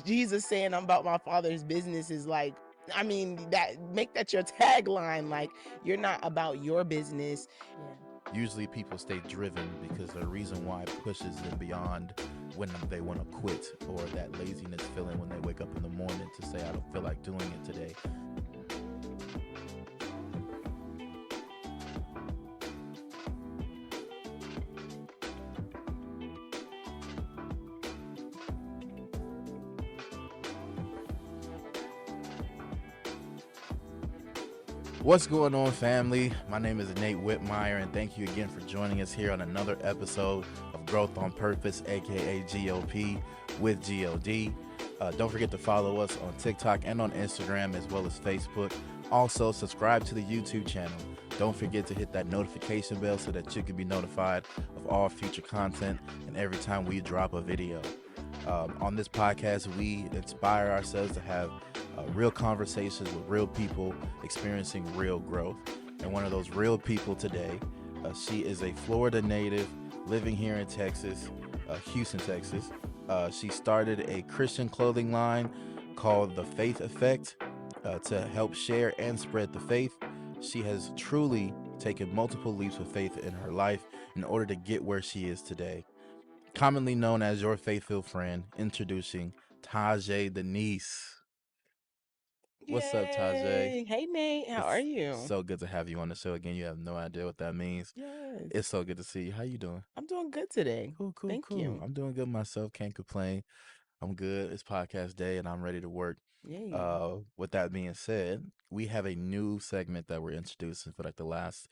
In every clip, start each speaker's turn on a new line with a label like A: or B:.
A: Jesus saying I'm about my Father's business is like, I mean, that make that your tagline. Like, you're not about your business. Yeah.
B: Usually people stay driven because the reason why pushes them beyond when they want to quit, or that laziness feeling when they wake up in the morning to say, I don't feel like doing it today. What's going on, family? My name is Nate Whitmire, and thank you again for joining us here on another episode of Growth on Purpose, aka GOP with GOD. Don't forget to follow us on TikTok and on Instagram, as well as Facebook. Also, subscribe to the YouTube channel. Don't forget to hit that notification bell so that you can be notified of all future content and every time we drop a video. On this podcast, we inspire ourselves to have real conversations with real people experiencing real growth. And one of those real people today, she is a Florida native living here in Texas, Houston, Texas. She started a Christian clothing line called The Faith Effect to help share and spread the faith. She has truly taken multiple leaps of faith in her life in order to get where she is today. Commonly known as your faith-filled friend, introducing Taj and Denise. What's up, Tajay?
A: Hey, Nate. How are you?
B: So good to have you on the show again. You have no idea what that means.
A: Yes.
B: It's so good to see you. How you doing?
A: I'm doing good today.
B: Cool.
A: Thank you.
B: I'm doing good myself. Can't complain. I'm good. It's podcast day, and I'm ready to work.
A: Yay.
B: With that being said, we have a new segment that we're introducing for like the last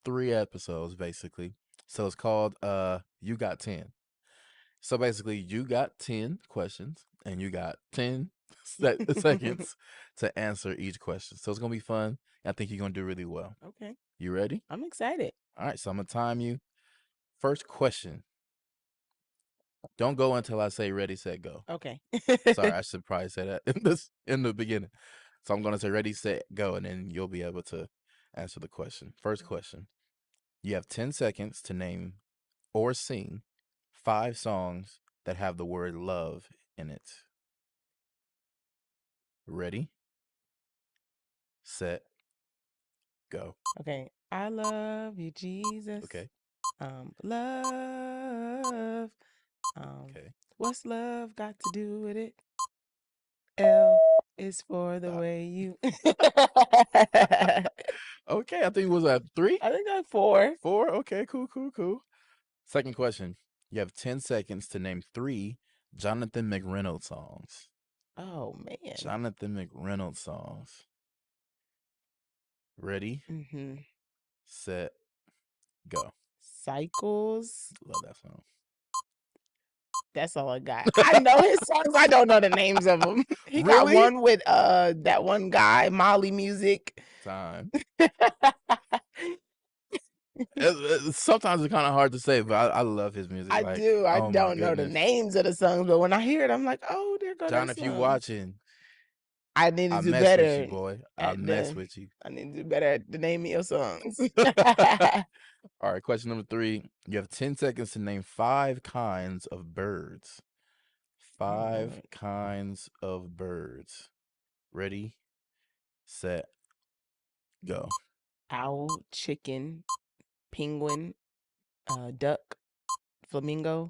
B: 3 episodes, basically. So it's called You Got 10. So basically, you got 10 questions, and you got 10 seconds to answer each question. So it's going to be fun. I think you're going to do really well.
A: Okay.
B: You ready?
A: I'm excited.
B: All right, so I'm going to time you. First question. Don't go until I say ready, set, go.
A: Okay.
B: Sorry, I should probably say that in the beginning. So I'm going to say ready, set, go, and then you'll be able to answer the question. First question. You have 10 seconds to name or sing 5 songs that have the word love in it. Ready, set, go.
A: Okay. I love you, Jesus.
B: Okay.
A: Love.
B: Okay.
A: What's love got to do with it? L is for the
B: Stop.
A: way you.
B: Okay, I think it was at 3.
A: I think that's 4.
B: 4. Okay, cool. Second question. You have 10 seconds to name 3 Jonathan McReynolds songs.
A: Oh man.
B: Jonathan McReynolds songs. Ready, set, go.
A: Cycles.
B: Love that song.
A: That's all I got. I know his songs. I don't know the names of them. He got
B: Really?
A: one with that one guy, Molly Music.
B: Time. Sometimes it's kind of hard to say, but I love his music.
A: I
B: like,
A: do. I
B: oh
A: don't know the names of the songs, but when I hear it, I'm like, oh, there goes
B: John,
A: that
B: if you
A: song.
B: watching,
A: I need to
B: I
A: do
B: mess
A: better.
B: with you, boy. I mess with you.
A: I need to do better at the name of your songs.
B: All right, question number 3. You have 10 seconds to name 5 kinds of birds. 5 kinds of birds. Ready, set, go.
A: Owl, chicken, penguin, duck, flamingo.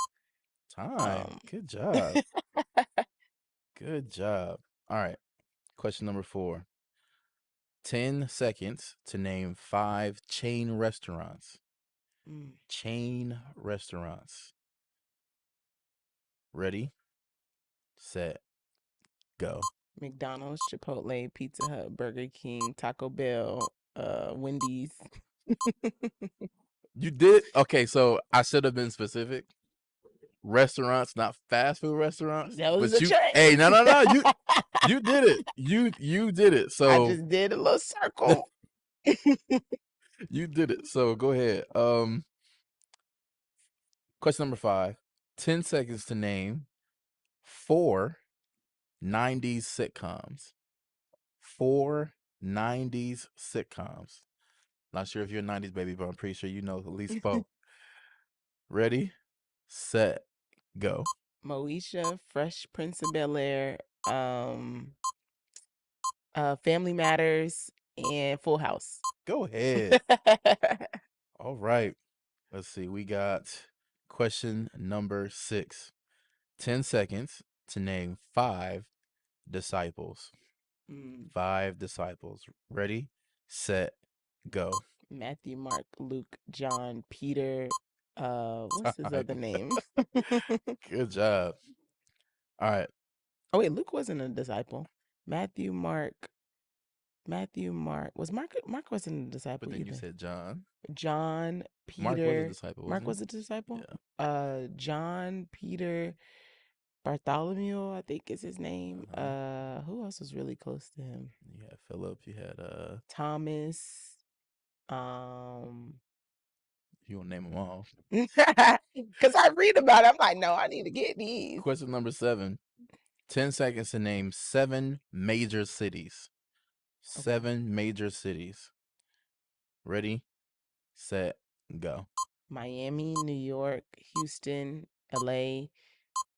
B: Time. Good job. Good job. All right. Question number 4. 10 seconds to name 5 chain restaurants. Chain restaurants. Ready, set, go.
A: McDonald's, Chipotle, Pizza Hut, Burger King, Taco Bell, Wendy's.
B: You did? Okay, so I should have been specific. Restaurants, not fast food restaurants.
A: That was
B: but
A: a
B: you,
A: change.
B: hey, no. You did it. You did it. So
A: I just did a little circle.
B: You did it. So go ahead. Question number 5. 10 seconds to name 4 90s sitcoms. 4 90s sitcoms. Not sure if you're a 90s baby, but I'm pretty sure you know at least 4. Ready, set, go.
A: Moesha, Fresh Prince of Bel-Air, Family Matters, and Full House.
B: Go ahead. All right. Let's see. We got question number 6. 10 seconds to name 5 disciples.
A: Mm,
B: 5 disciples. Ready, set, go.
A: Matthew, Mark, Luke, John, Peter. What's his other
B: Time.
A: name?
B: Good job. All right.
A: Oh wait, Luke wasn't a disciple. Matthew, Mark. Matthew, Mark. Was Mark wasn't a
B: But
A: disciple
B: then you
A: either.
B: said John.
A: John,
B: Mark was a
A: Peter.
B: disciple,
A: Mark
B: wasn't
A: was a
B: he?
A: disciple.
B: Yeah.
A: John, Peter, Bartholomew, I think is his name.
B: Uh-huh.
A: Who else was really close to him?
B: You had Philip. You had
A: Thomas. Um,
B: you won't name them all.
A: because I read about it, I'm like, no, I need to get these.
B: Question number 7. 10 seconds to name 7 major cities.
A: Okay.
B: 7 major cities. Ready, set, go.
A: Miami, New York, Houston, LA,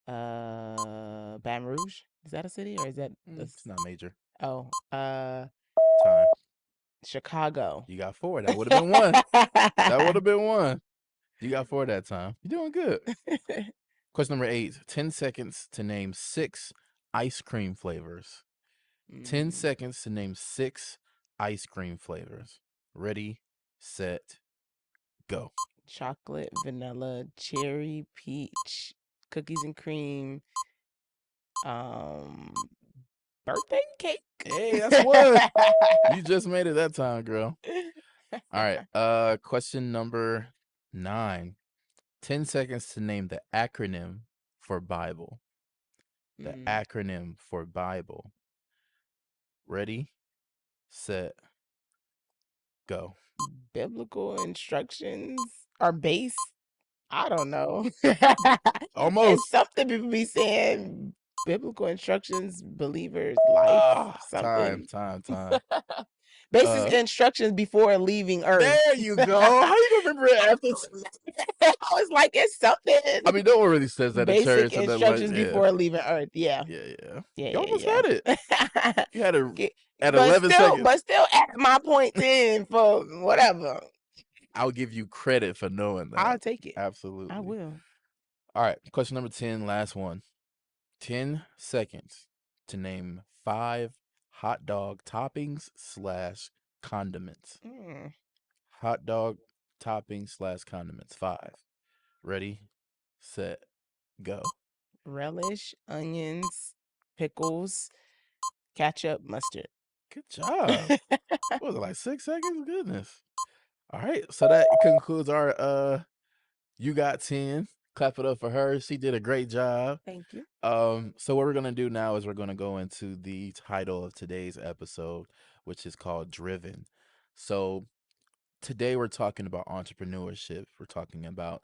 A: Baton Rouge. Is that a city or is that
B: It's not major.
A: oh,
B: Time.
A: Chicago.
B: You got 4. That would have been 1. That would have been 1. You got 4 that time. You're doing good. Question number 8. 10 seconds to name 6 ice cream flavors. 10 seconds to name 6 ice cream flavors. Ready, set, go.
A: Chocolate, vanilla, cherry, peach, cookies and cream, birthday cake.
B: Hey, that's 1. You just made it that time, girl. All right. Question number 9. 10 seconds to name the acronym for Bible. The acronym for Bible. Ready, set, go.
A: Biblical instructions are base. I don't know.
B: Almost.
A: It's something people be saying. Biblical instructions, believers, life,
B: Time.
A: something.
B: Uh,
A: Basic instructions before leaving Earth.
B: there you go. How you gonna remember it after?
A: I was like, it's something.
B: I mean, no one really says that in
A: Basic
B: church and then like,
A: instructions
B: yeah,
A: before leaving Earth. Yeah.
B: yeah.
A: Yeah,
B: You almost
A: yeah,
B: had it.
A: yeah.
B: You had it at
A: but
B: 11
A: still,
B: seconds.
A: but still at my point 10 for whatever.
B: I'll give you credit for knowing that.
A: I'll take it.
B: Absolutely.
A: I will.
B: All right. Question number 10, last one. 10 seconds to name 5 hot dog toppings / condiments. Hot dog toppings / condiments. 5. Ready, set, go.
A: Relish, onions, pickles, ketchup, mustard.
B: Good job. What was it, like 6 seconds? Goodness. All right. So that concludes our You Got 10. Clap it up for her. She did a great job.
A: Thank you.
B: So what we're gonna do now is we're gonna go into the title of today's episode, which is called Driven. So today we're talking about entrepreneurship. We're talking about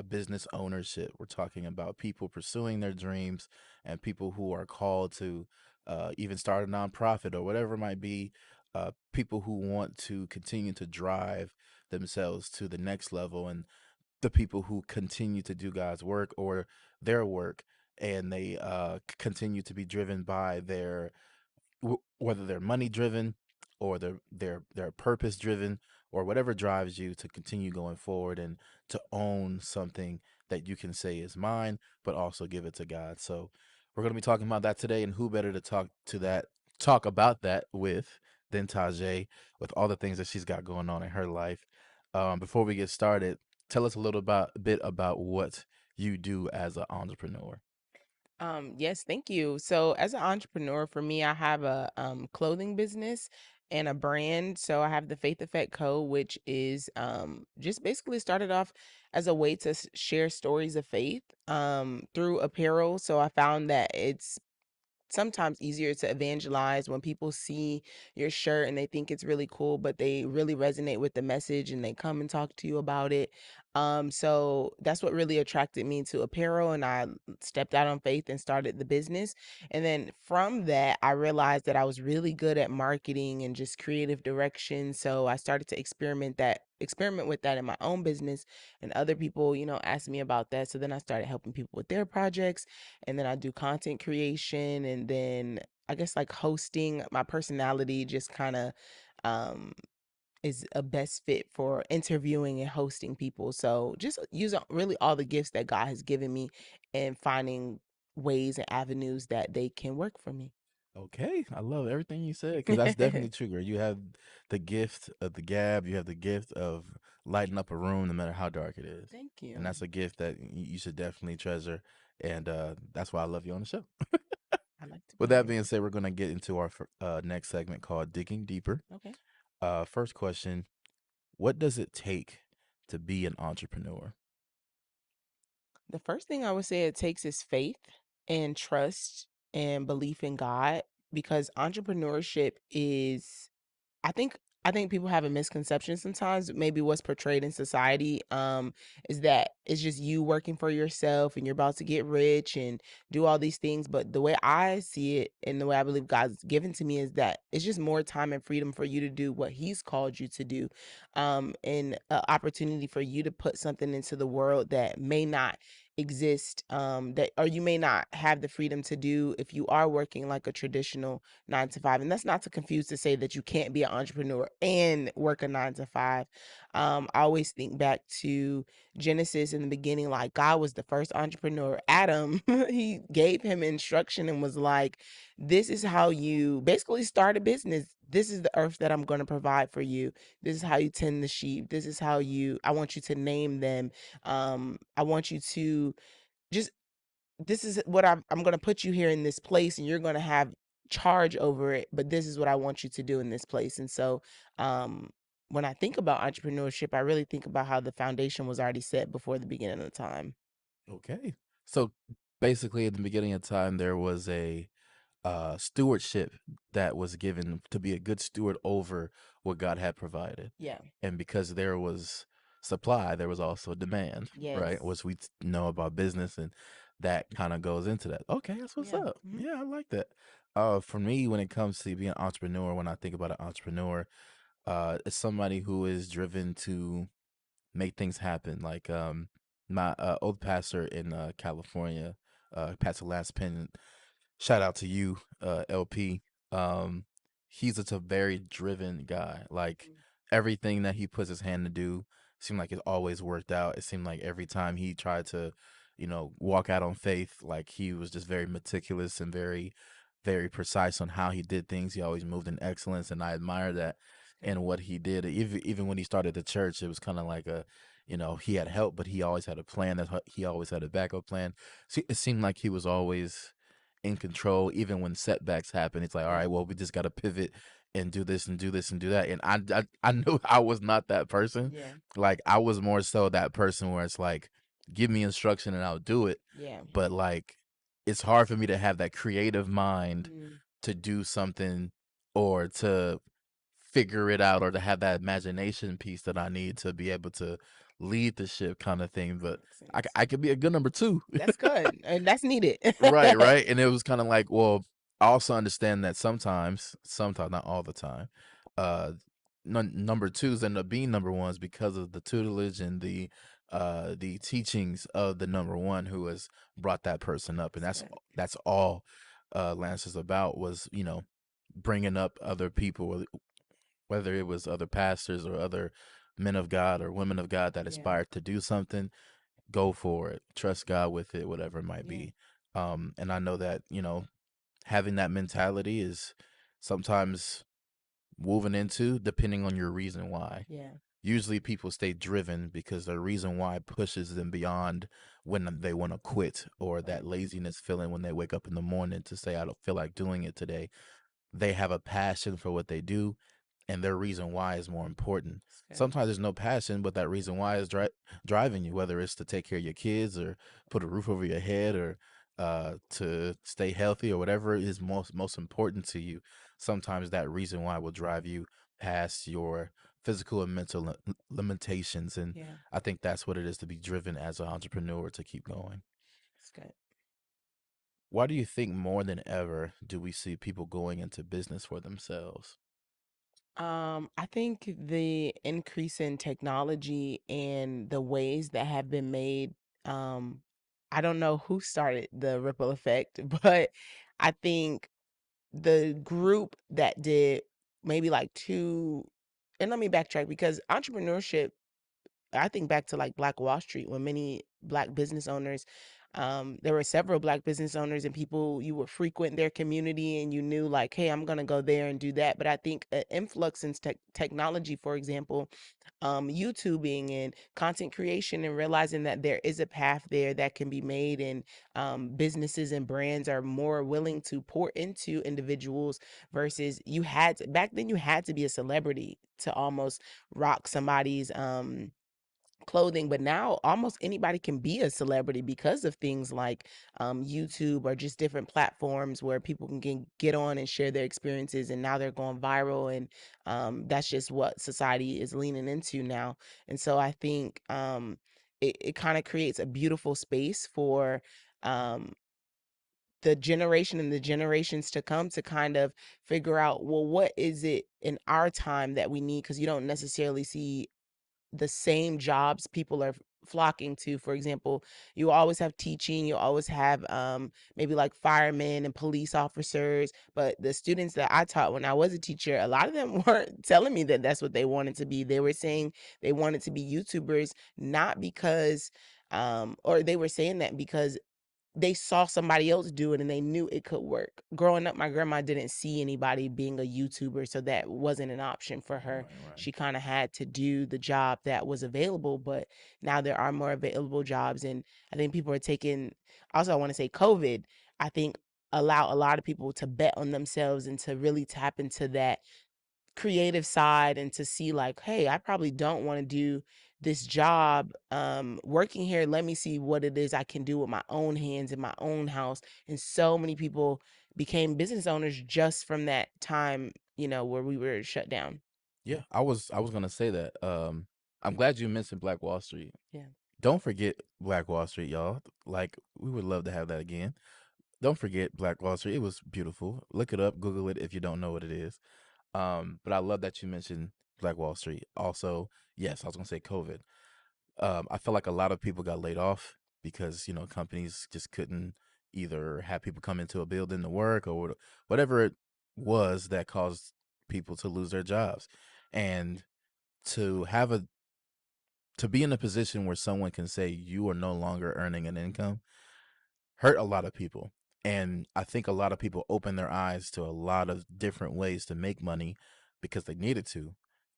B: business ownership. We're talking about people pursuing their dreams and people who are called to even start a nonprofit or whatever it might be. People who want to continue to drive themselves to the next level, and the people who continue to do God's work or their work, and they continue to be driven by their whether they're money driven or they're purpose driven or whatever drives you to continue going forward and to own something that you can say is mine, but also give it to God. So we're going to be talking about that today, and who better to talk about that with than Tajay, with all the things that she's got going on in her life. Before we get started, tell us a little bit about what you do as an entrepreneur.
A: Yes, thank you. So as an entrepreneur, for me, I have a clothing business and a brand. So I have the Faith Effect Co., which is just basically started off as a way to share stories of faith through apparel. So I found that it's sometimes easier to evangelize when people see your shirt and they think it's really cool, but they really resonate with the message and they come and talk to you about it. So that's what really attracted me to apparel, and I stepped out on faith and started the business. And then from that, I realized that I was really good at marketing and just creative direction. So I started to experiment experiment with that in my own business, and other people, asked me about that. So then I started helping people with their projects, and then I do content creation, and then I guess like hosting. My personality just kind of um is a best fit for interviewing and hosting people. So just using really all the gifts that God has given me and finding ways and avenues that they can work for me.
B: Okay, I love everything you said because that's definitely true, girl. You have the gift of the gab, you have the gift of lighting up a room no matter how dark it is.
A: Thank
B: And
A: you.
B: that's a gift that you should definitely treasure. And that's why I love you on the show.
A: I like to
B: With
A: be
B: that
A: here.
B: being said, we're going to get into our next segment called Digging Deeper.
A: Okay.
B: First question: what does it take to be an entrepreneur?
A: The first thing I would say it takes is faith and trust and belief in God, because entrepreneurship is, I think I think people have a misconception sometimes. Maybe what's portrayed in society is that it's just you working for yourself and you're about to get rich and do all these things. But the way I see it and the way I believe God's given to me is that it's just more time and freedom for you to do what He's called you to do, and an opportunity for you to put something into the world that may not exist, that, or you may not have the freedom to do if you are working like a traditional 9 to 5. And that's not to confuse to say that you can't be an entrepreneur and work a 9 to 5. I always think back to Genesis in the beginning, like God was the first entrepreneur. Adam, he gave him instruction and was like, this is how you basically start a business. This is the earth that I'm going to provide for you. This is how you tend the sheep. This is how I want you to name them. I want you to just, this is what I'm going to put you here in this place, and you're going to have charge over it, but this is what I want you to do in this place. And so um when I think about entrepreneurship, I really think about how the foundation was already set before the beginning of time.
B: Okay. So basically, at the beginning of time, there was a stewardship that was given to be a good steward over what God had provided.
A: Yeah.
B: And because there was supply, there was also demand,
A: Yes.
B: right? Which we know about business, and that kind of goes into that. Okay, that's what's
A: Yeah.
B: up.
A: Hmm.
B: Yeah, I like that. For me, when it comes to being an entrepreneur, when I think about an entrepreneur, it's somebody who is driven to make things happen. Like my old pastor in California, Pastor Lance Penn, shout out to you, LP. Um, he's just a very driven guy. Like everything that he puts his hand to do seemed like it always worked out. It seemed like every time he tried to, walk out on faith, like he was just very meticulous and very, very precise on how he did things. He always moved in excellence, and I admire that
A: That's
B: in what he did. Even when he started the church, it was kind of like he had help, but he always had a plan. He always had a backup plan. See, it seemed like he was always in control, even when setbacks happen. It's like, all
A: good.
B: right, well, we just got to pivot and do this and do this and do that. And I knew I was not that person.
A: Yeah.
B: Like I was more so that person where it's like, give me instruction and I'll do it.
A: Yeah.
B: But like, it's hard for me to have that creative mind
A: Mm,
B: to do something or to figure it out or to have that imagination piece that I need to be able to lead the ship kind of thing. But
A: makes
B: I,
A: sense.
B: I could be a good number two.
A: That's good. And that's needed.
B: Right, right. And it was kind of like, well, I also understand that sometimes, not all the time, uh, number twos end up being number ones because of the tutelage and the teachings of the number one who has brought that person up, and
A: That's good.
B: that's all Lance is about was bringing up other people, whether it was other pastors or other men of God or women of God that
A: Yeah.
B: aspired to do something. Go for it, trust God with it, whatever it might
A: Yeah.
B: be. And I know that having that mentality is sometimes woven into depending on your reason why.
A: Yeah.
B: Usually people stay driven because their reason why pushes them beyond when they want to quit, or that
A: Right.
B: laziness feeling when they wake up in the morning to say, I don't feel like doing it today. They have a passion for what they do, and their reason why is more important.
A: That's good.
B: Sometimes there's no passion, but that reason why is driving you, whether it's to take care of your kids or put a roof over your head or to stay healthy or whatever is most important to you. Sometimes that reason why will drive you past your physical and mental limitations, and
A: Yeah.
B: I think that's what it is to be driven as an entrepreneur to keep going.
A: That's good.
B: Why do you think more than ever do we see people going into business for themselves?
A: I think the increase in technology and the ways that have been made, um, I don't know who started the ripple effect, but I think the group that did maybe like two, and let me backtrack because entrepreneurship, I think back to like Black Wall Street when many Black business owners, there were several Black business owners and people you would frequent their community and you knew like, hey, I'm gonna go there and do that. But I think an influx in technology, for example, YouTubing and content creation, and realizing that there is a path there that can be made, and businesses and brands are more willing to pour into individuals versus back then you had to be a celebrity to almost rock somebody's clothing, but now almost anybody can be a celebrity because of things like YouTube or just different platforms where people can get on and share their experiences, and now they're going viral, and that's just what society is leaning into now. And so I think it kind of creates a beautiful space for um, the generation and the generations to come to kind of figure out, well, what is it in our time that we need, because you don't necessarily see the same jobs people are flocking to. For example, you always have teaching, you always have maybe like firemen and police officers, but the students that I taught when I was a teacher, a lot of them weren't telling me that that's what they wanted to be. They were saying they wanted to be YouTubers, not because or they were saying that because they saw somebody else do it and they knew it could work. Growing up, my grandma didn't see anybody being a YouTuber, so that wasn't an option for her.
B: Right, right.
A: She kind of had to do the job that was available, but now there are more available jobs. And I think people are taking, also, I want to say COVID, I think allow a lot of people to bet on themselves and to really tap into that creative side and to see like, hey, I probably don't want to do this job working here. Let me see what it is I can do with my own hands in my own house. And so many people became business owners just from that time, where we were shut down.
B: Yeah, I was gonna say that. I'm glad you mentioned Black Wall Street.
A: Yeah.
B: Don't forget Black Wall Street, y'all. Like we would love to have that again. Don't forget Black Wall Street. It was beautiful. Look it up, Google it if you don't know what it is. But I love that you mentioned Black Wall Street. Also, yes, I was gonna say COVID. I feel like a lot of people got laid off because companies just couldn't either have people come into a building to work or whatever it was that caused people to lose their jobs, and to have a to be in a position where someone can say you are no longer earning an income hurt a lot of people. And I think a lot of people opened their eyes to a lot of different ways to make money because they needed to.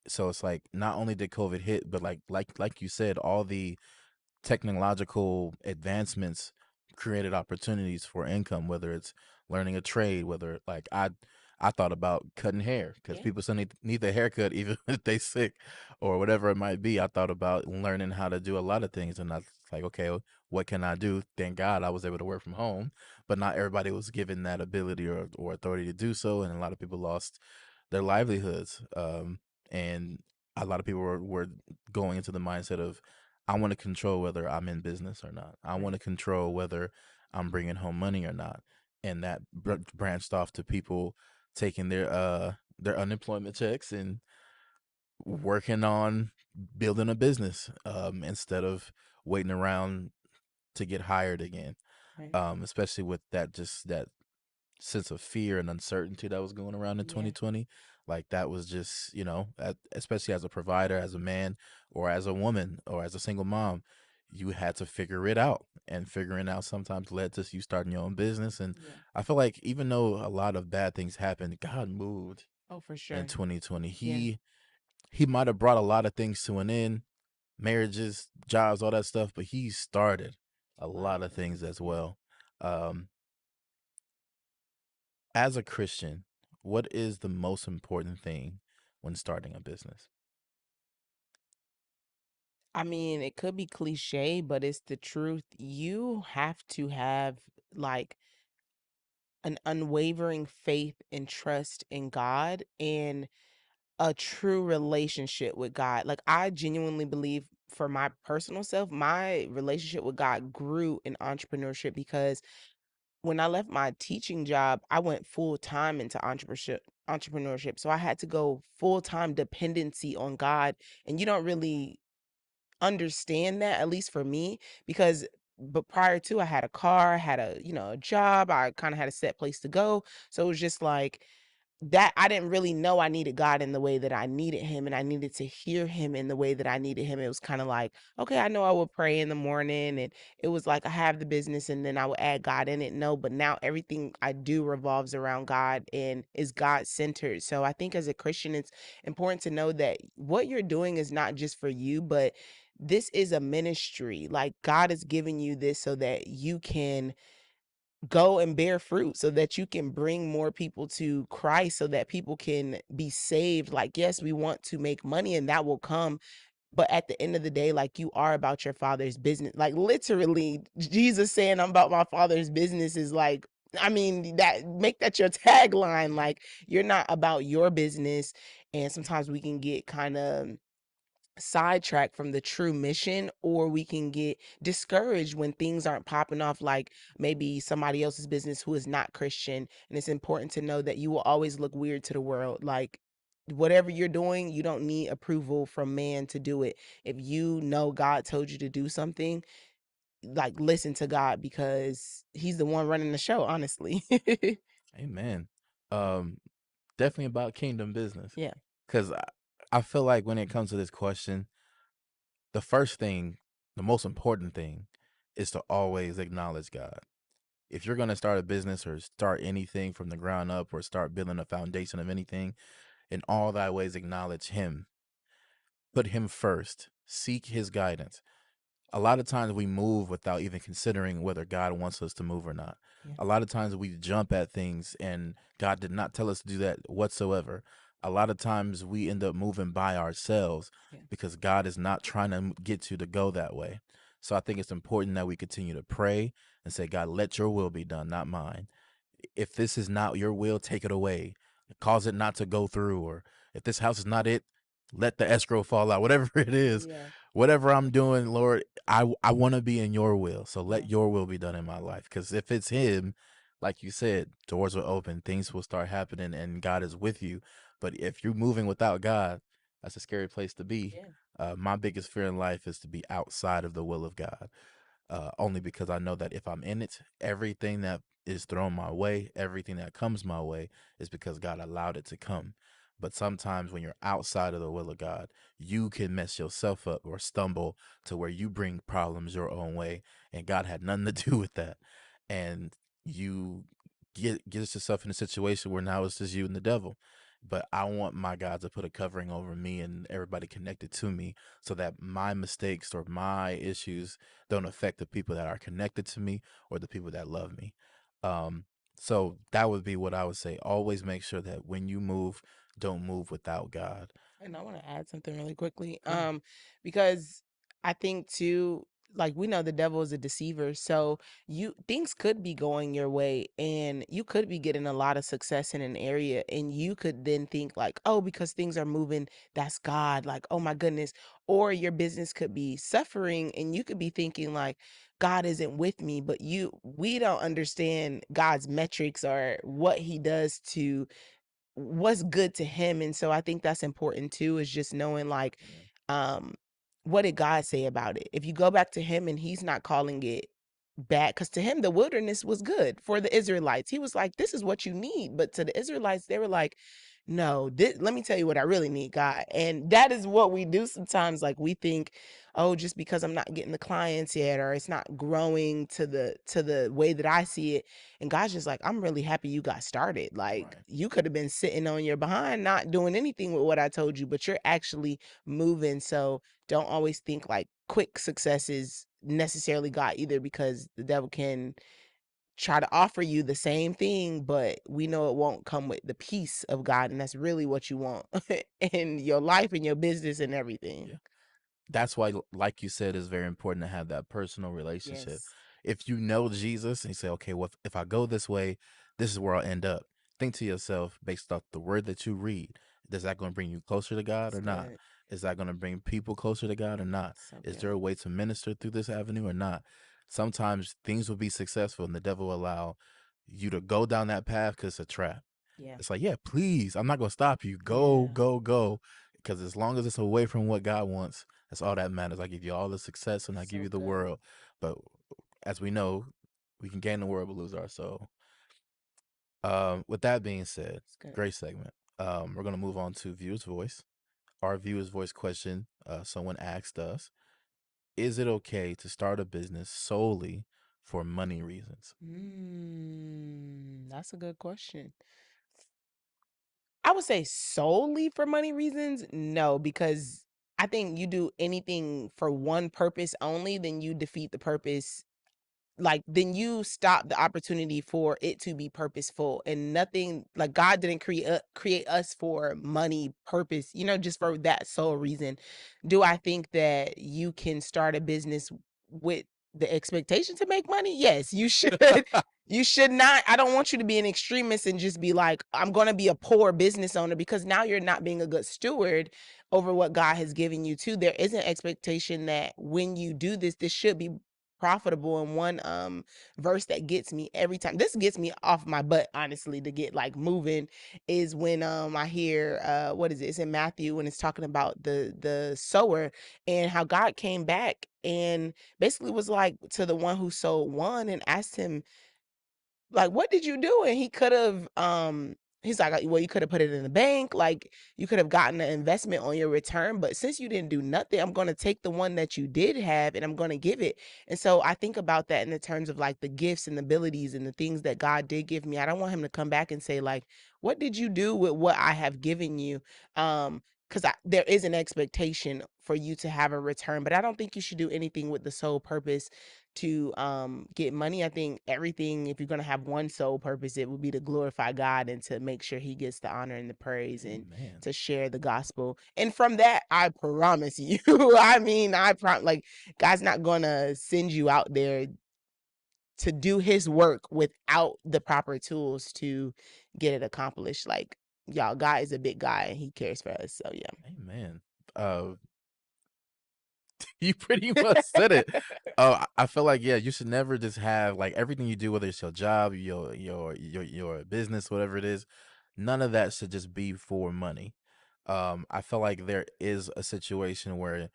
B: So it's like not only did COVID hit, but like you said, all the technological advancements created opportunities for income, whether it's learning a trade, whether like I thought about cutting hair because
A: Yeah.
B: people still need their haircut even if they sick or whatever it might be. I thought about learning how to do a lot of things, and I was like, okay, what can I do? Thank God I was able to work from home, but not everybody was given that ability or authority to do so, and a lot of people lost their livelihoods. And a lot of people were going into the mindset of I want to control whether I'm in business or not. I want
A: Right.
B: to control whether I'm bringing home money or not. And that branched off to people taking their unemployment checks and working on building a business instead of waiting around to get hired again.
A: Right.
B: Especially with that sense of fear and uncertainty that was going around in
A: Yeah.
B: 2020. Like that was just, especially as a provider, as a man, or as a woman, or as a single mom, you had to figure it out. And figuring out sometimes led to you starting your own business. And
A: Yeah.
B: I feel like even though a lot of bad things happened, God moved
A: Oh, for
B: in
A: sure.
B: 2020.
A: Yeah.
B: He might have brought a lot of things to an end, marriages, jobs, all that stuff, but he started a
A: A lot
B: lot
A: of
B: of things
A: things.
B: as
A: Yeah.
B: well. Um, as a Christian, what is the most important thing when starting a business?
A: I mean, it could be cliche, but it's the truth. You have to have like an unwavering faith and trust in God and a true relationship with God. Like, I genuinely believe for my personal self, my relationship with God grew in entrepreneurship because when I left my teaching job, I went full time into entrepreneurship. So I had to go full time dependency on God. And you don't really understand that, at least for me, because but prior to, I had a car, I had a, a job, I kind of had a set place to go. So it was just like that. I didn't really know I needed God in the way that I needed him, and I needed to hear him in the way that I needed him. It was kind of like, okay, I know I would pray in the morning, and it was like I have the business and then I would add God in it. No, but now everything I do revolves around God and is God centered. So I think as a Christian, it's important to know that what you're doing is not just for you, but this is a ministry. Like God is giving you this so that you can go and bear fruit, so that you can bring more people to Christ, so that people can be saved. Like, yes, we want to make money and that will come, but at the end of the day, like, you are about your father's business. Like, literally, Jesus saying I'm about my father's business is like, I mean, that make that your tagline. Like, you're not about your business. And sometimes we can get kind of sidetracked from the true mission, or we can get discouraged when things aren't popping off, like maybe somebody else's business who is not Christian. And it's important to know that you will always look weird to the world. Like, whatever you're doing, you don't need approval from man to do it. If you know God told you to do something, like, listen to God, because he's the one running the show, honestly.
B: Amen. Um, Definitely about kingdom business.
A: Yeah.
B: Because I feel like when it comes to this question, the first thing, the most important thing, is to always acknowledge God. If you're going to start a business or start anything from the ground up or start building a foundation of anything, in all thy ways acknowledge him. Put him first. Seek his guidance. A lot of times we move without even considering whether God wants us to move or not.
A: Yeah.
B: A lot of times we jump at things and God did not tell us to do that whatsoever. A lot of times we end up moving by ourselves
A: Yeah.
B: because God is not trying to get you to go that way. So I think it's important that we continue to pray and say, God, let your will be done, not mine. If this is not your will, take it away. Cause it not to go through. Or if this house is not it, let the escrow fall out. Whatever it is,
A: Yeah.
B: whatever I'm doing, Lord, I want to be in your will. So
A: Yeah.
B: let your will be done in my life. Because if it's him, like you said, doors will open, things will start happening, and God is with you. But if you're moving without God, that's a scary place to be.
A: Yeah.
B: My biggest fear in life is to be outside of the will of God, only because I know that if I'm in it, everything that is thrown my way, everything that comes my way, is because God allowed it to come. But sometimes when you're outside of the will of God, you can mess yourself up or stumble to where you bring problems your own way, and God had nothing to do with that. And you get yourself in a situation where now it's just you and the devil. But I want my God to put a covering over me and everybody connected to me so that my mistakes or my issues don't affect the people that are connected to me or the people that love me. Um, so that would be what I would say. Always make sure that when you move, don't move without God.
A: And I want to add something really quickly.
B: Go ahead.
A: Because I think too, like, we know the devil is a deceiver. So you things could be going your way and you could be getting a lot of success in an area, and you could then think like, oh, because things are moving, that's God. Like, oh my goodness. Or your business could be suffering and you could be thinking like, God isn't with me, but we don't understand God's metrics or what he does to what's good to him. And so I think that's important too, is just knowing like,
B: Yeah.
A: um what did God say about it? If you go back to him and he's not calling it bad, because to him the wilderness was good for the Israelites. He was like, this is what you need. But to the Israelites, they were like, no, let me tell you what I really need, God. And that is what we do sometimes. Like, we think, oh, just because I'm not getting the clients yet, or it's not growing to the way that I see it. And God's just like, I'm really happy you got started. Like,
B: Right.
A: you could have been sitting on your behind, not doing anything with what I told you, but you're actually moving. So don't always think like quick success is necessarily God either, because the devil can try to offer you the same thing, but we know it won't come with the peace of God. And that's really what you want in your life and your business and everything.
B: Yeah. That's why, like you said, it's very important to have that personal relationship.
A: Yes.
B: If you know Jesus and you say, okay, well, if I go this way, this is where I'll end up. Think to yourself, based off the word that you read, is that going to bring you closer to God
A: That's
B: or not?
A: good.
B: Is that going to bring people closer to God or not?
A: So
B: Is there
A: good.
B: a way to minister through this avenue or not? Sometimes things will be successful and the devil will allow you to go down that path because it's a trap.
A: Yeah.
B: It's like, yeah, please, I'm not gonna stop you. Go,
A: Yeah.
B: go, go. Because as long as it's away from what God wants, that's all that matters. I give you all the success and I give
A: So
B: you the
A: good.
B: world. But as we know, we can gain the world but lose our soul. With that being said,
A: It's good.
B: great segment. We're gonna move on to viewer's voice. Our viewer's voice question. Someone asked us, "Is it okay to start a business solely for money reasons?"
A: That's a good question. I would say solely for money reasons, no, because I think you do anything for one purpose only, then you defeat the purpose. Like, then you stop the opportunity for it to be purposeful, and nothing, like, God didn't create us for money purpose, just for that sole reason. Do I think that you can start a business with the expectation to make money? Yes, you should. You should not. I don't want you to be an extremist and just be like, I'm going to be a poor business owner, because now you're not being a good steward over what God has given you too. There is an expectation that when you do this, this should be profitable. And one verse that gets me every time, this gets me off my butt honestly to get like moving, is when I hear what is it, it's in Matthew, when it's talking about the sower, and how God came back and basically was like to the one who sowed one and asked him, like, what did you do? And he could have, he's like, well, you could have put it in the bank, like you could have gotten an investment on your return, but since you didn't do nothing, I'm going to take the one that you did have and I'm going to give it. And so I think about that in the terms of like the gifts and abilities and the things that God did give me. I don't want him to come back and say like, what did you do with what I have given you? Because there is an expectation for you to have a return, but I don't think you should do anything with the sole purpose to get money. I think everything, if you're going to have one sole purpose, it would be to glorify God and to make sure he gets the honor and the praise, and
B: Amen.
A: to share the gospel. And from that, I promise you, I mean, like, God's not going to send you out there to do his work without the proper tools to get it accomplished. Like, y'all, God is a big guy and he cares for us. So
B: Amen. Uh, you pretty much said it. Oh, I feel like, yeah, you should never just have like everything you do, whether it's your job, your business, whatever it is. None of that should just be for money. I feel like there is a situation where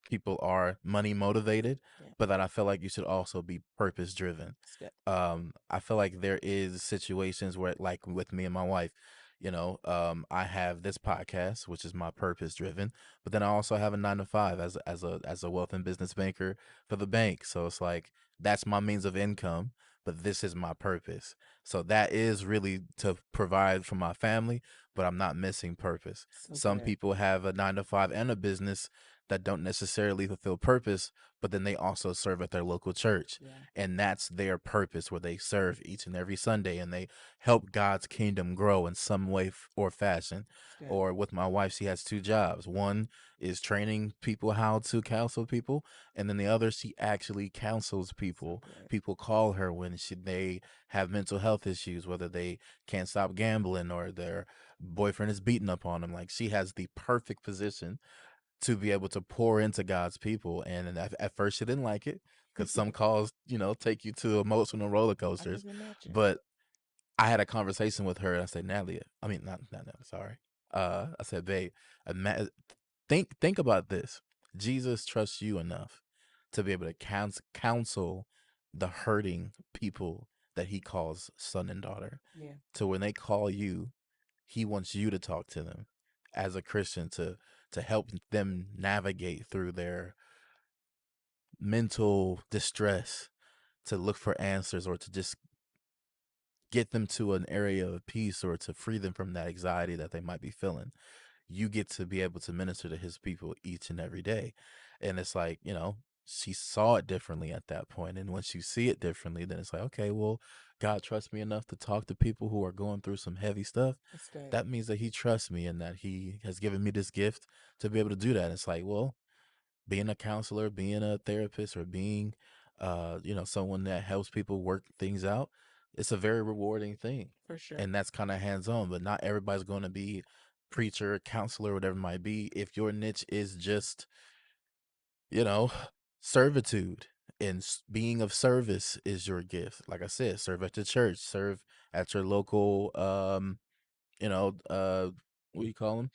B: people are money motivated,
A: yeah,
B: but that I feel like you should also be purpose driven.
A: it's good.
B: I feel like there is situations where, like with me and my wife, I have this podcast, which is my purpose driven, but then I also have a 9 to 5 as a wealth and business banker for the bank. So it's like that's my means of income, but this is my purpose. So that is really to provide for my family, but I'm not missing purpose.
A: So
B: Some
A: good.
B: people have a 9 to 5 and a business that don't necessarily fulfill purpose, but then they also serve at their local church.
A: Yeah,
B: And that's their purpose, where they serve each and every Sunday and they help God's kingdom grow in some way or fashion.
A: it's good.
B: Or with my wife, she has two jobs. One is training people how to counsel people, and then the other, she actually counsels
A: So
B: people.
A: good.
B: People call her when they have mental health issues, whether they can't stop gambling or their boyfriend is beating up on them. Like, she has the perfect position to be able to pour into God's people. And at first, she didn't like it because some calls, take you to emotional roller
A: I
B: coasters.
A: can imagine.
B: But I had a conversation with her, and I said, Natalie, I mean, not Natalie, sorry. I said, babe, think about this. Jesus trusts you enough to be able to counsel the hurting people that he calls son and daughter.
A: Yeah,
B: So when they call you, he wants you to talk to them as a Christian to help them navigate through their mental distress, to look for answers, or to just get them to an area of peace, or to free them from that anxiety that they might be feeling. You get to be able to minister to his people each and every day. And it's like, she saw it differently at that point. And once you see it differently, then it's like, okay, well, God trusts me enough to talk to people who are going through some heavy stuff.
A: that's good.
B: That means that he trusts me and that he has given me this gift to be able to do that. It's like, well, being a counselor, being a therapist, or being, someone that helps people work things out, it's a very rewarding thing.
A: For sure.
B: And that's kind of hands on, but not everybody's going to be preacher, counselor, whatever it might be. If your niche is just, you know, servitude, And being of service is your gift. Like I said, serve at the church, serve at your local, you know, what do you call them?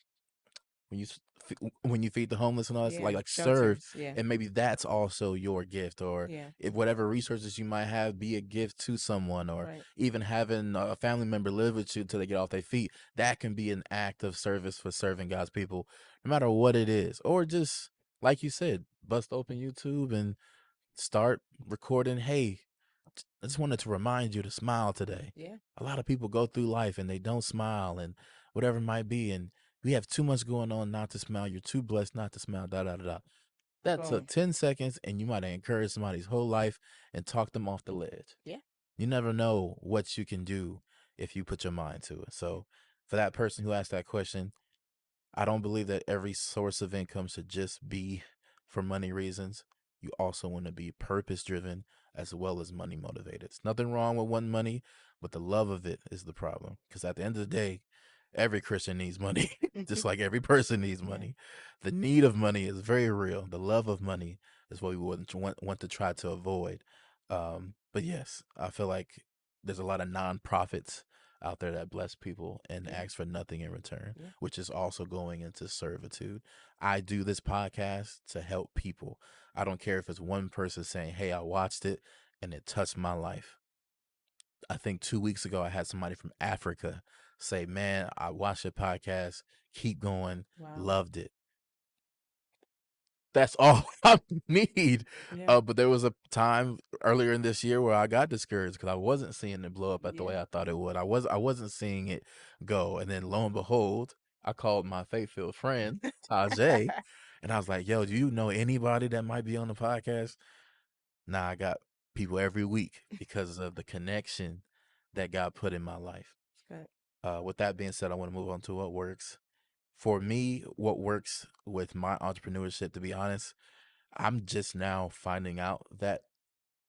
B: When when you feed the homeless and all that,
A: Yeah,
B: like serve,
A: shelters. Yeah,
B: and maybe that's also your gift, or
A: yeah,
B: if whatever resources you might have, be a gift to someone, or
A: right.
B: even having a family member live with you till they get off their feet. That can be an act of service for serving God's people, no matter what it is, or just like you said, bust open YouTube and start recording. Hey, I just wanted to remind you to smile today.
A: Yeah,
B: A lot of people go through life and they don't smile and whatever it might be. And we have too much going on not to smile. You're too blessed not to smile. Da da da da. That took
A: boom.
B: 10 seconds and you might have encouraged somebody's whole life and talked them off the ledge.
A: Yeah,
B: You never know what you can do if you put your mind to it.
A: yeah,
B: So, for that person who asked that question, I don't believe that every source of income should just be for money reasons. You also want to be purpose driven as well as money motivated. It's nothing wrong with wanting money, but the love of it is the problem. Because at the end of the day, every Christian needs money, just like every person needs
A: yeah,
B: money. The need of money is very real. The love of money is what we wouldn't want to try to avoid. But yes, I feel like there's a lot of nonprofits out there that bless people and
A: yeah,
B: ask for nothing in return,
A: yeah,
B: which is also going into servitude. I do this podcast to help people. I don't care if it's one person saying, "Hey, I watched it and it touched my life." I think 2 weeks ago, I had somebody from Africa say, "Man, I watched your podcast. Keep going.
A: wow.
B: Loved it." That's all I need.
A: Yeah,
B: But there was a time earlier in this year where I got discouraged because I wasn't seeing it blow up at the
A: yeah.
B: way I thought it would. I wasn't seeing it go. And then lo and behold, I called my faith-filled friend, Taj, and I was like, "Yo, do you know anybody that might be on the podcast?" Nah, I got people every week because of the connection that God put in my life.
A: But,
B: With that being said, I want to move on to what works. For me, what works with my entrepreneurship, to be honest, I'm just now finding out that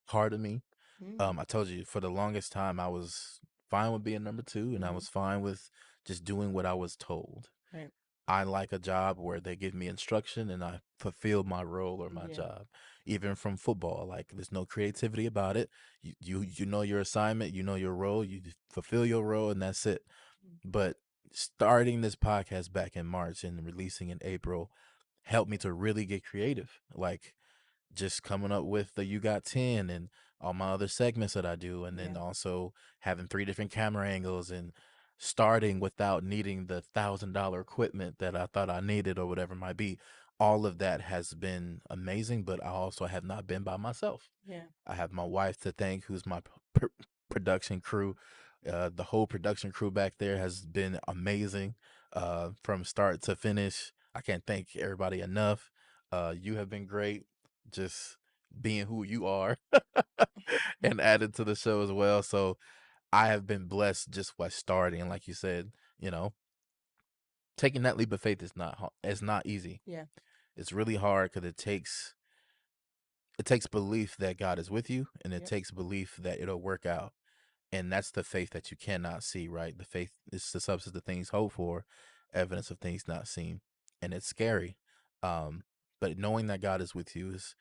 B: part of me.
A: mm,
B: I told you for the longest time I was fine with being number two, and I
A: mm-hmm,
B: was fine with just doing what I was told.
A: right.
B: I like a job where they give me instruction and I fulfill my role or my
A: Yeah,
B: job. Even from football, like there's no creativity about it. You know your assignment, you know your role, you just fulfill your role, and that's it.
A: mm,
B: But starting this podcast back in March and releasing in April helped me to really get creative. Like just coming up with the You Got 10 and all my other segments that I do. And
A: yeah,
B: then also having three different camera angles and starting without needing the $1,000 equipment that I thought I needed or whatever it might be. All of that has been amazing, but I also have not been by myself.
A: yeah,
B: I have my wife to thank, who's my production crew. The whole production crew back there has been amazing from start to finish. I can't thank everybody enough. You have been great, just being who you are and added to the show as well. So I have been blessed just by starting. And like you said, you know, taking that leap of faith is it's not easy.
A: yeah,
B: It's really hard because it takes belief that God is with you, and it
A: yep,
B: takes belief that it'll work out. And that's the faith that you cannot see, right? The faith is the substance of things hoped for, evidence of things not seen. And it's scary. Um, but knowing that God is with you is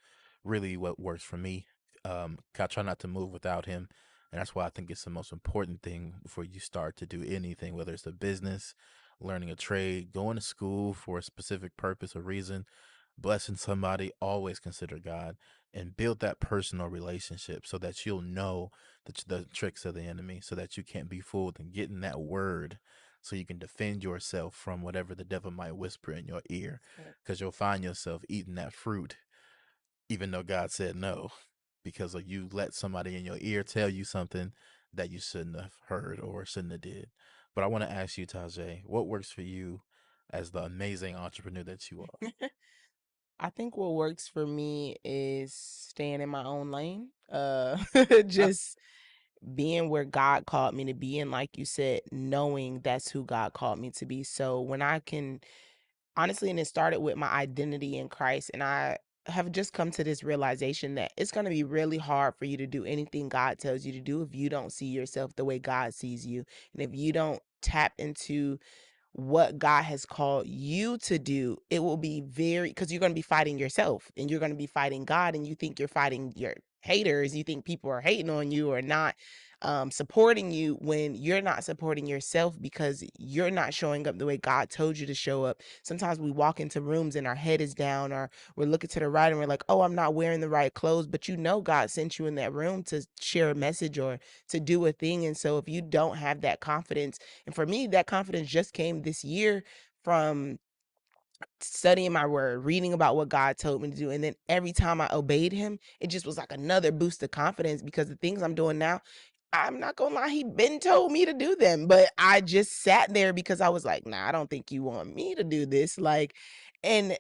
B: really what works for me. I try not to move without him. And that's why I think it's the most important thing before you start to do anything, whether it's a business, learning a trade, going to school for a specific purpose or reason, blessing somebody, always consider God and build that personal relationship so that you'll know the tricks of the enemy, so that you can't be fooled, and getting that word so you can defend yourself from whatever the devil might whisper in your ear,
A: but,
B: because you'll find yourself eating that fruit even though God said no, because of you let somebody in your ear tell you something that you shouldn't have heard or shouldn't have did. But I want to ask you, Tajay, what works for you as the amazing entrepreneur that you are?
A: I think what works for me is staying in my own lane.
B: Ah,
A: Just being where God called me to be, and like you said, knowing that's who God called me to be. So when I can honestly, and it started with my identity in Christ, and I have just come to this realization that it's going to be really hard for you to do anything God tells you to do if you don't see yourself the way God sees you, and if you don't tap into what God has called you to do, it will be very, because you're going to be fighting yourself and you're going to be fighting God, and you think you're fighting your haters. You think people are hating on you or not supporting you, when you're not supporting yourself because you're not showing up the way God told you to show up. Sometimes we walk into rooms and our head is down, or we're looking to the right and we're like, oh, I'm not wearing the right clothes. But you know, God sent you in that room to share a message or to do a thing. And so if you don't have that confidence, and for me, that confidence just came this year from studying my word, reading about what God told me to do. And then every time I obeyed him, it just was like another boost of confidence, because the things I'm doing now, I'm not gonna lie, he been told me to do them, but I just sat there because I was like, nah, I don't think you want me to do this. Like, and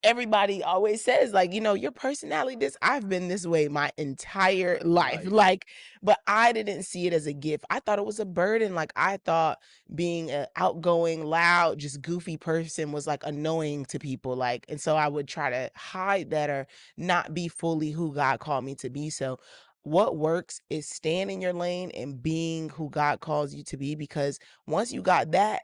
A: everybody always says, like, your personality, this, I've been this way my entire life.
B: Life.
A: Like, but I didn't see it as a gift. I thought it was a burden. Like, I thought being an outgoing, loud, just goofy person was like annoying to people. Like, and so I would try to hide that or not be fully who God called me to be. So what works is staying in your lane and being who God calls you to be, because once you got that,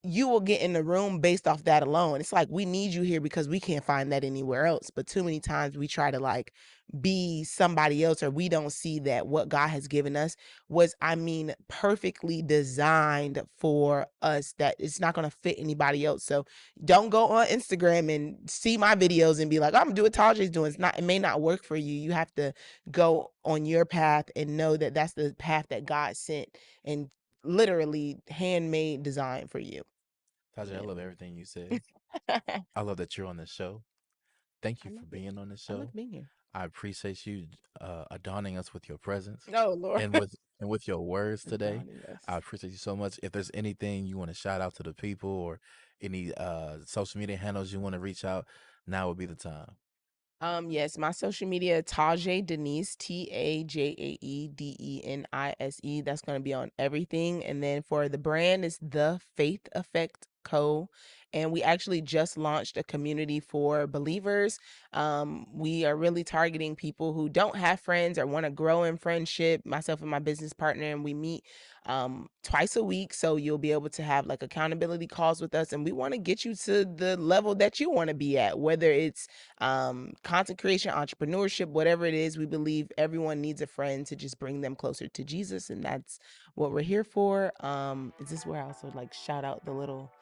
A: you will get in the room based off that alone. It's like, we need you here because we can't find that anywhere else. But too many times we try to like be somebody else, or we don't see that what God has given us was, perfectly designed for us, that it's not going to fit anybody else. So don't go on Instagram and see my videos and be like, I'm gonna do what Taj is doing. It may not work for you. You have to go on your path and know that that's the path that God sent and literally handmade design for you.
B: Taja, I
A: Yeah.
B: love everything you said. I love that you're on the show. Thank
A: I
B: you for
A: love it.
B: being on the
A: I love
B: show.
A: being here.
B: I appreciate you adorning us with your presence
A: Oh Lord.
B: and with your words today.
A: Donnie,
B: I
A: yes.
B: appreciate you so much. If there's anything you want to shout out to the people, or any social media handles you want to reach out, now would be the time.
A: Yes, my social media, Tajay Denise, TaJaeDenise. That's going to be on everything. And then for the brand, is The Faith Effect Co. And we actually just launched a community for believers. We are really targeting people who don't have friends or want to grow in friendship, myself and my business partner, and we meet twice a week. So you'll be able to have like accountability calls with us. And we want to get you to the level that you want to be at, whether it's content creation, entrepreneurship, whatever it is. We believe everyone needs a friend to just bring them closer to Jesus, and that's what we're here for. Is this where I also like shout out the little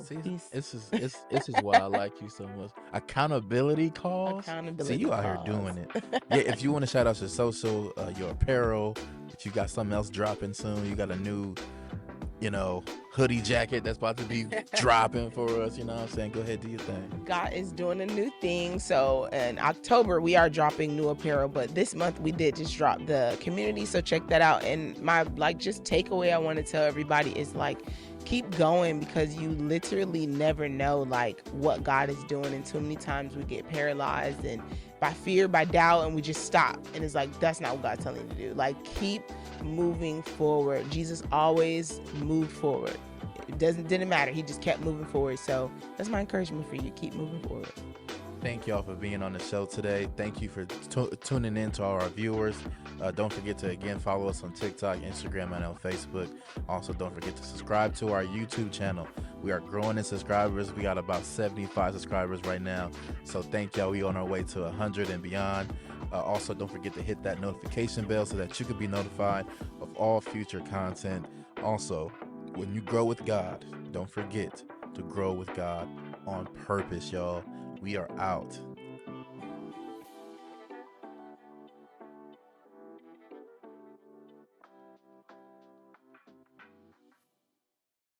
B: See,
A: piece?
B: this is why I like you so much. Accountability calls. See,
A: Accountability
B: you out here
A: calls.
B: doing it. Yeah, if you want to shout out your social, your apparel, if you got something else dropping soon, you got a new, hoodie jacket that's about to be dropping for us. You know what I'm saying? Go ahead, do your thing.
A: God is doing a new thing. So in October, we are dropping new apparel, but this month we did just drop the community. So check that out. And my just takeaway I want to tell everybody is like, keep going, because you literally never know like what God is doing. And too many times we get paralyzed and by fear, by doubt, and we just stop. And it's like, that's not what God's telling you to do. Like, keep moving forward. Jesus always moved forward. It didn't matter. He just kept moving forward. So that's my encouragement for you. Keep moving forward.
B: Thank y'all for being on the show today. Thank you for tuning in to all our viewers. Don't forget to, again, follow us on TikTok, Instagram, and on Facebook. Also, don't forget to subscribe to our YouTube channel. We are growing in subscribers. We got about 75 subscribers right now. So thank y'all. We on our way to 100 and beyond. Also, don't forget to hit that notification bell so that you can be notified of all future content. Also, when you grow with God, don't forget to grow with God on purpose, y'all. We are out.